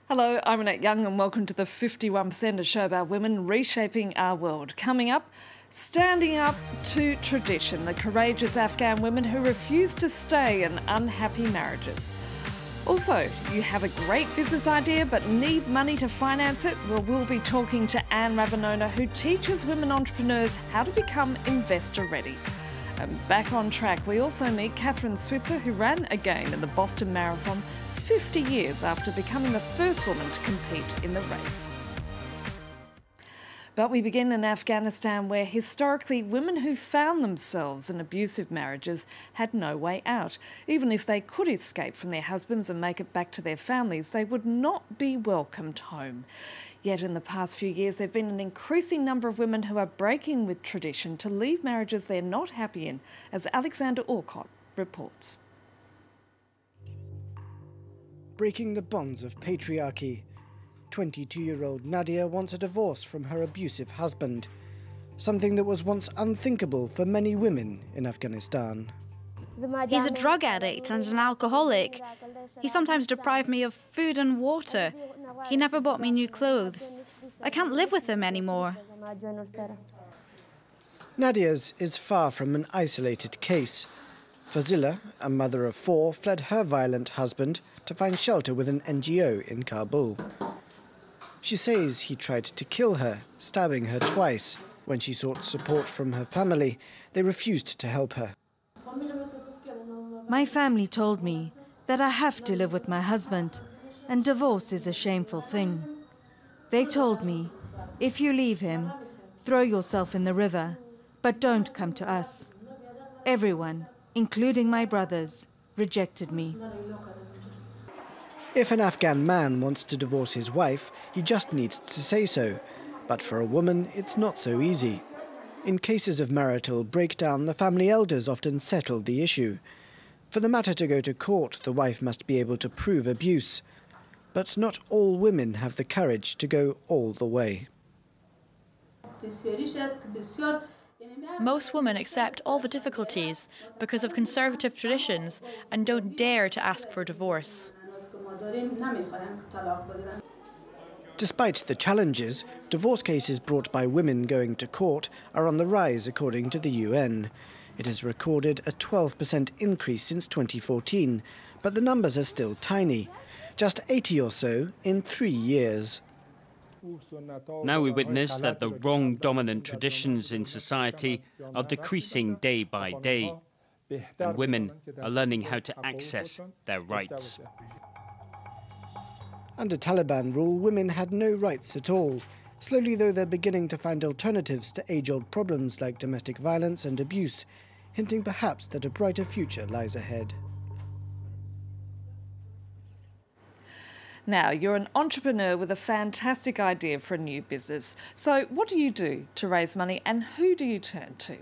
Hello, I'm Annette Young and welcome to the 51%, a show about women reshaping our world. Coming up, standing up to tradition, the courageous Afghan women who refuse to stay in unhappy marriages. Also, you have a great business idea but need money to finance it? Well, we'll be talking to Anne Ravanona, who teaches women entrepreneurs how to become investor ready. And back on track, we also meet Kathrine Switzer, who ran again in the Boston Marathon 50 years after becoming the first woman to compete in the race. But we begin in Afghanistan, where historically women who found themselves in abusive marriages had no way out. Even if they could escape from their husbands and make it back to their families, they would not be welcomed home. Yet in the past few years, there have been an increasing number of women who are breaking with tradition to leave marriages they're not happy in, as Alexander Orcott reports. Breaking the bonds of patriarchy. 22-year-old Nadia wants a divorce from her abusive husband, something that was once unthinkable for many women in Afghanistan. He's a drug addict and an alcoholic. He sometimes deprived me of food and water. He never bought me new clothes. I can't live with him anymore. Nadia's is far from an isolated case. Fazila, a mother of four, fled her violent husband to find shelter with an NGO in Kabul. She says he tried to kill her, stabbing her twice. When she sought support from her family, they refused to help her. My family told me that I have to live with my husband, and divorce is a shameful thing. They told me, if you leave him, throw yourself in the river, but don't come to us. Everyone, including my brothers, rejected me. If an Afghan man wants to divorce his wife, he just needs to say so. But for a woman, it's not so easy. In cases of marital breakdown, the family elders often settle the issue. For the matter to go to court, the wife must be able to prove abuse. But not all women have the courage to go all the way. Most women accept all the difficulties because of conservative traditions and don't dare to ask for divorce. Despite the challenges, divorce cases brought by women going to court are on the rise, according to the UN. It has recorded a 12% increase since 2014, but the numbers are still tiny, just 80 or so in 3 years. Now we witness that the wrong dominant traditions in society are decreasing day by day, and women are learning how to access their rights. Under Taliban rule, women had no rights at all. Slowly, though, they're beginning to find alternatives to age-old problems like domestic violence and abuse, hinting perhaps that a brighter future lies ahead. Now, you're an entrepreneur with a fantastic idea for a new business. So what do you do to raise money and who do you turn to?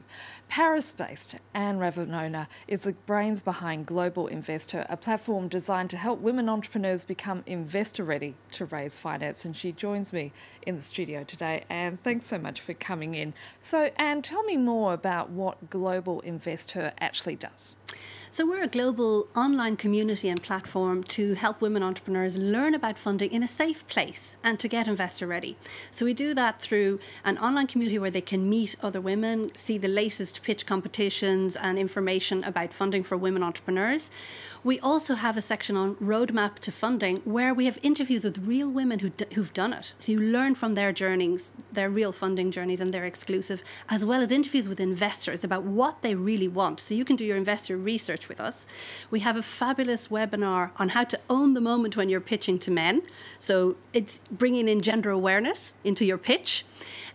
Paris-based Anne Ravanona is the brains behind Global Investor, a platform designed to help women entrepreneurs become investor ready to raise finance. And she joins me in the studio today. Anne, thanks so much for coming in. So Anne, tell me more about what Global Investor actually does. So we're a global online community and platform to help women entrepreneurs learn about funding in a safe place and to get investor ready. So we do that through an online community where they can meet other women, see the latest pitch competitions and information about funding for women entrepreneurs. We also have a section on roadmap to funding where we have interviews with real women who've done it. So you learn from their journeys, their real funding journeys, and they're exclusive, as well as interviews with investors about what they really want. So you can do your investor research with us. We have a fabulous webinar on how to own the moment when you're pitching to men. So it's bringing in gender awareness into your pitch.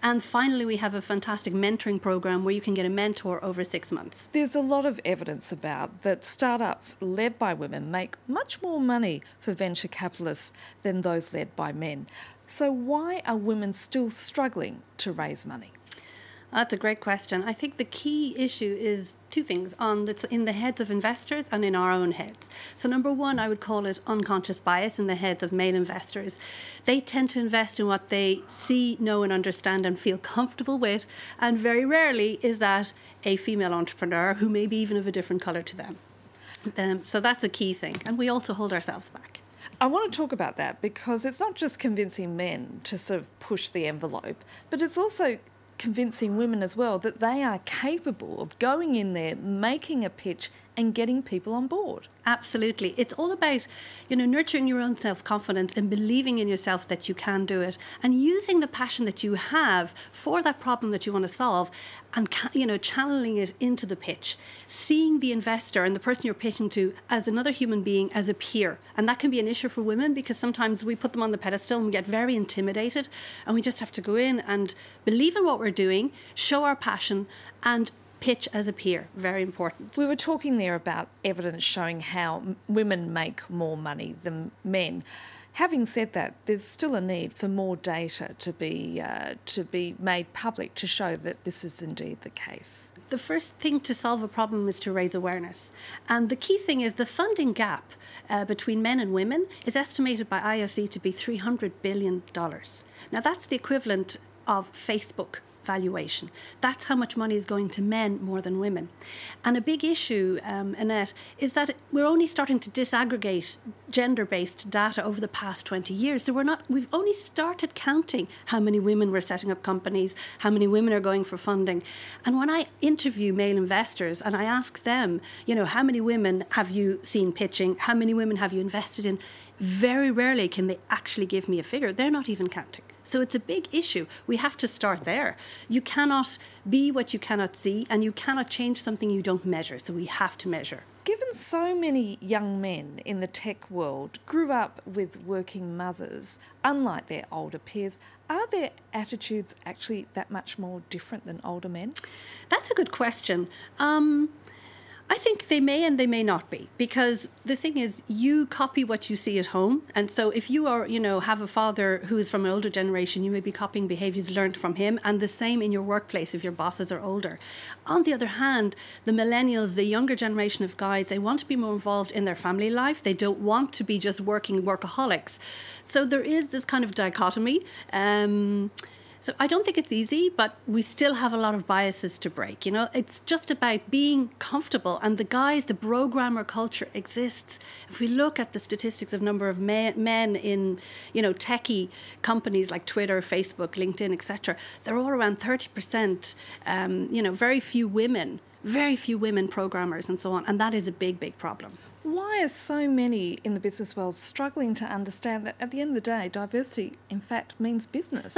And finally, we have a fantastic mentoring program where you can get a mentor over 6 months. There's a lot of evidence about that startups led by women make much more money for venture capitalists than those led by men. So why are women still struggling to raise money? That's a great question. I think the key issue is two things in the heads of investors and in our own heads. So number one, I would call it unconscious bias in the heads of male investors. They tend to invest in what they see, know and understand and feel comfortable with. And very rarely is that a female entrepreneur who may be even of a different colour to them. So that's a key thing. And we also hold ourselves back. I want to talk about that because it's not just convincing men to sort of push the envelope, but it's also convincing women as well that they are capable of going in there, making a pitch and getting people on board. Absolutely. It's all about, nurturing your own self-confidence and believing in yourself that you can do it and using the passion that you have for that problem that you want to solve and, channeling it into the pitch. Seeing the investor and the person you're pitching to as another human being, as a peer. And that can be an issue for women because sometimes we put them on the pedestal and we get very intimidated and we just have to go in and believe in what we're doing, show our passion and pitch as a peer. Very important. We were talking there about evidence showing how women make more money than men. Having said that, there's still a need for more data to be made public to show that this is indeed the case. The first thing to solve a problem is to raise awareness. And the key thing is the funding gap between men and women is estimated by IFC to be $300 billion. Now that's the equivalent of Facebook valuation. That's how much money is going to men more than women. And a big issue, Annette, is that we're only starting to disaggregate gender-based data over the past 20 years. So we've only started counting how many women were setting up companies, how many women are going for funding. And when I interview male investors and I ask them, how many women have you seen pitching? How many women have you invested in? Very rarely can they actually give me a figure. They're not even counting. So it's a big issue. We have to start there. You cannot be what you cannot see, and you cannot change something you don't measure. So we have to measure. Given so many young men in the tech world grew up with working mothers, unlike their older peers, are their attitudes actually that much more different than older men? That's a good question. I think they may and they may not be, because the thing is, you copy what you see at home. And so if you are, have a father who is from an older generation, you may be copying behaviours learned from him, and the same in your workplace if your bosses are older. On the other hand, the millennials, the younger generation of guys, they want to be more involved in their family life. They don't want to be just working workaholics. So there is this kind of dichotomy. So I don't think it's easy, but we still have a lot of biases to break. It's just about being comfortable. And the programmer culture exists. If we look at the statistics of number of men in, techie companies like Twitter, Facebook, LinkedIn, etc., they're all around 30%. Very few women programmers and so on. And that is a big, big problem. Why are so many in the business world struggling to understand that at the end of the day, diversity, in fact, means business?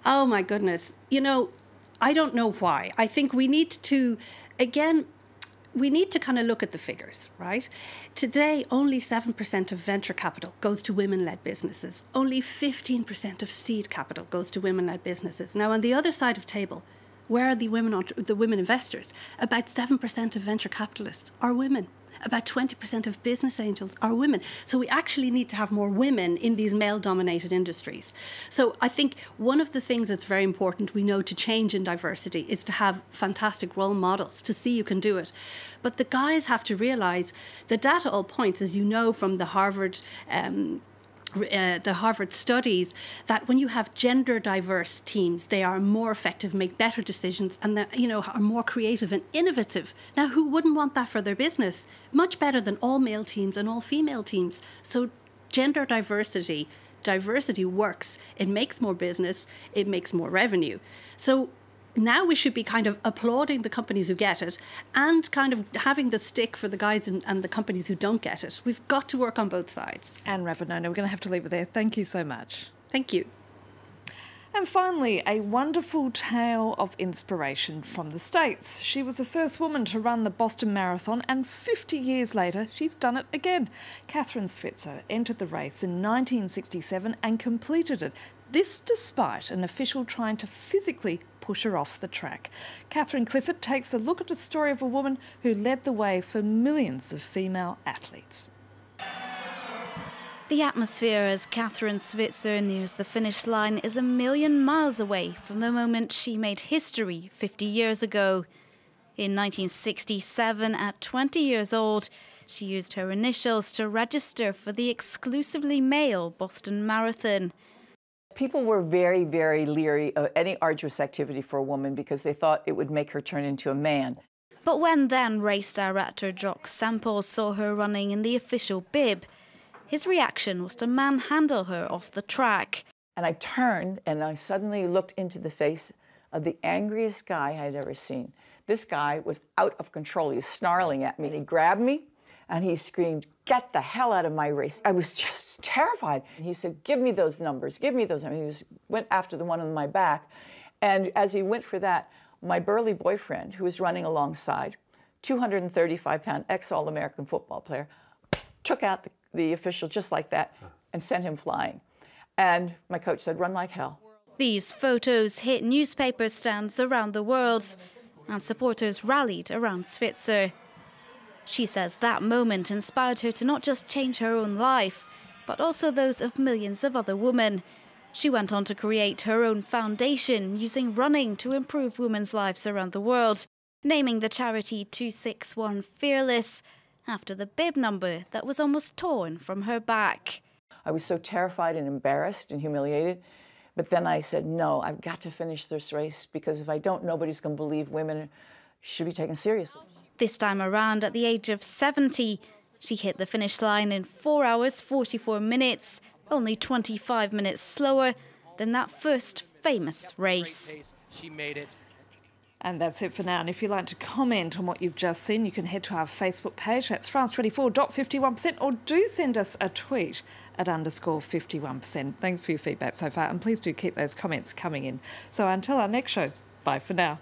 Oh, my goodness. I don't know why. I think we need to kind of look at the figures, right? Today, only 7% of venture capital goes to women-led businesses. Only 15% of seed capital goes to women-led businesses. Now, on the other side of the table, where are the women investors? About 7% of venture capitalists are women. About 20% of business angels are women. So we actually need to have more women in these male-dominated industries. So I think one of the things that's very important, we know, to change in diversity is to have fantastic role models to see you can do it. But the guys have to realise the data all points, as you know from the Harvard studies, that when you have gender diverse teams, they are more effective, make better decisions, and are more creative and innovative. Now, who wouldn't want that for their business? Much better than all male teams and all female teams. So gender diversity works. It makes more business. It makes more revenue. So now we should be kind of applauding the companies who get it and kind of having the stick for the guys and the companies who don't get it. We've got to work on both sides. Anne Ravanona, we're going to have to leave it there. Thank you so much. Thank you. And finally, a wonderful tale of inspiration from the States. She was the first woman to run the Boston Marathon, and 50 years later, she's done it again. Kathrine Switzer entered the race in 1967 and completed it. This despite an official trying to physically push her off the track. Catherine Clifford takes a look at the story of a woman who led the way for millions of female athletes. The atmosphere as Kathrine Switzer nears the finish line is a million miles away from the moment she made history 50 years ago. In 1967, at 20 years old, she used her initials to register for the exclusively male Boston Marathon. People were very, very leery of any arduous activity for a woman because they thought it would make her turn into a man. But when then race director Jock Sample saw her running in the official bib, His reaction was to manhandle her off the track. And I turned and I suddenly looked into the face of the angriest guy I'd ever seen. This guy was out of control. He was snarling at me. He grabbed me and he screamed, "Get the hell out of my race." I was just terrified. He said, "Give me those numbers, give me those numbers." He went after the one on my back. And as he went for that, my burly boyfriend, who was running alongside, 235-pound ex-All-American football player, took out the official just like that and sent him flying. And my coach said, "Run like hell." These photos hit newspaper stands around the world, and supporters rallied around Switzer. She says that moment inspired her to not just change her own life, but also those of millions of other women. She went on to create her own foundation using running to improve women's lives around the world, naming the charity 261 Fearless after the bib number that was almost torn from her back. I was so terrified and embarrassed and humiliated. But then I said, no, I've got to finish this race because if I don't, nobody's going to believe women should be taken seriously. This time around, at the age of 70, she hit the finish line in 4 hours, 44 minutes, only 25 minutes slower than that first famous race. She made it. And that's it for now. And if you'd like to comment on what you've just seen, you can head to our Facebook page. That's France24.51%, or do send us a tweet at _51%. Thanks for your feedback so far, and please do keep those comments coming in. So until our next show, bye for now.